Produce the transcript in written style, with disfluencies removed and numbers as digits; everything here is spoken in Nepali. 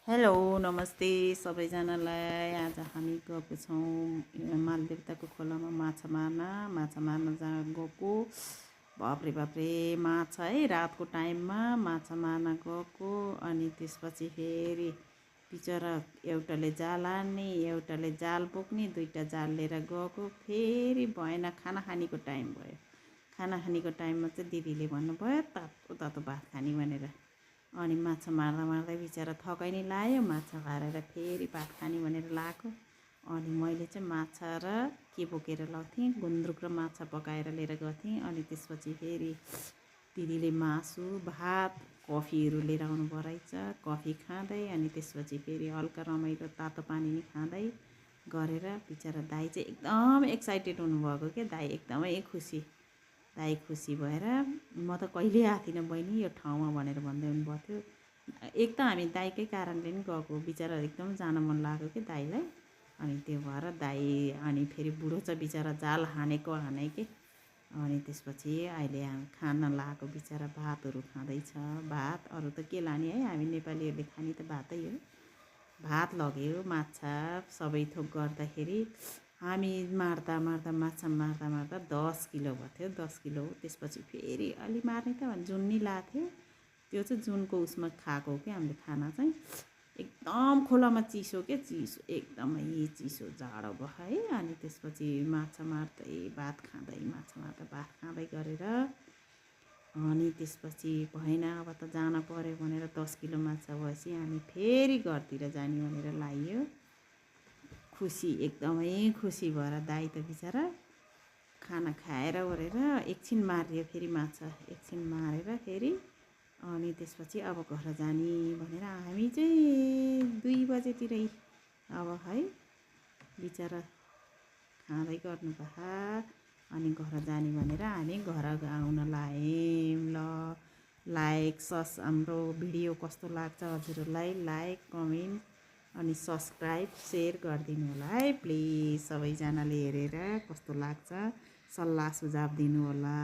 हेलो नमस्ते सबैजनालाई। आज हामी गएको छौँ मालदेवताको खोलामा माछा मार्न जहाँ गएको। बाप्रे बाप्रे माछा है, रातको टाइममा माछा मार्न गएको। अनि त्यसपछि फेरि बिचरा एउटाले जाल हान्ने, एउटाले जाल बोक्ने, दुईटा जाल लिएर गएको। फेरि भएन, खाना खानेको टाइम भयो। खाना खानेको टाइममा चाहिँ दिदीले भन्नुभयो तातो तातो भात खाने भनेर। अनि माछा मार्दा मार्दै बिचरा थकाइ नै लाग्यो। माछा मारेर फेरि भात खाने भनेर लगाएको। अनि मैले चाहिँ माछा र के बोकेर लगेको थिएँ, गुन्द्रुक र माछा पकाएर लिएर गएको थिएँ। अनि त्यसपछि फेरि दिदीले मासु, भात, कफीहरू लिएर आउनुभयो रहेछ। कफी खाँदै अनि त्यसपछि फेरि हल्का रमाइलो तातो पानी नै खाँदै गरेर बिचरा दाइ चाहिँ एकदम एक्साइटेड हुनुभएको क्या। दाइ एकदमै खुसी। दाइ खुसी भएर म त कहिले आएको थिइनँ बहिनी यो ठाउँमा भनेर भन्दै हुनुभएको थियो। एक त हामी दाइकै कारणले नि गएको, बिचरा एकदम जान मन लाग्यो कि दाइलाई। अनि त्यो भएर दाइ अनि फेरि बुढो छ बिचरा, जाल हानेकै। अनि त्यसपछि अहिले खान लागेको बिचरा भातहरू खाँदैछ। भात अरू त के लाने है, हामी नेपालीहरूले खाने त भातै हो। भात लग्यो, माछा सबै थोक गर्दाखेरि हामी मार्दा मार्दा 10 किलो भएको थियो। 10 किलो। त्यसपछि फेरि अलि मार्ने त जुन्नी लाएको थियो। त्यो चाहिँ जुनको उसमा खाएको हो कि हामीले खाना चाहिँ। एकदम खोलामा चिसो के, चिसो एकदमै चिसो जाडो भयो है। अनि त्यसपछि माछा मार्दै भात खाँदै, माछा मार्दा भात खाँदै गरेर अनि त्यसपछि भएन, अब त जान पर्यो भनेर 10 किलो माछा भएपछि हामी फेरि घरतिर जाने भनेर लाग्यो। खुसी, एकदमै खुसी भएर दाइ त बिचरा खाना खाएर ओरेर एकछिन मारियो फेरि माछा, एकछिन मारेर फेरि अनि त्यसपछि अब घर जाने भनेर हामी चाहिँ 2 बजेतिरै अब है बिचरा खाँदै गर्नुभयो। अनि घर जाने भनेर हामी घर आउन लाग्यौँ। ल लाइक हाम्रो भिडियो कस्तो लाग्छ हजुरहरूलाई लाइक, कमेन्ट अनि सब्सक्राइब, सेयर गरिदिनु होला है प्लिज। सबैजनाले हेरेर कस्तो लाग्छ सल्लाह सुझाव दिनु होला।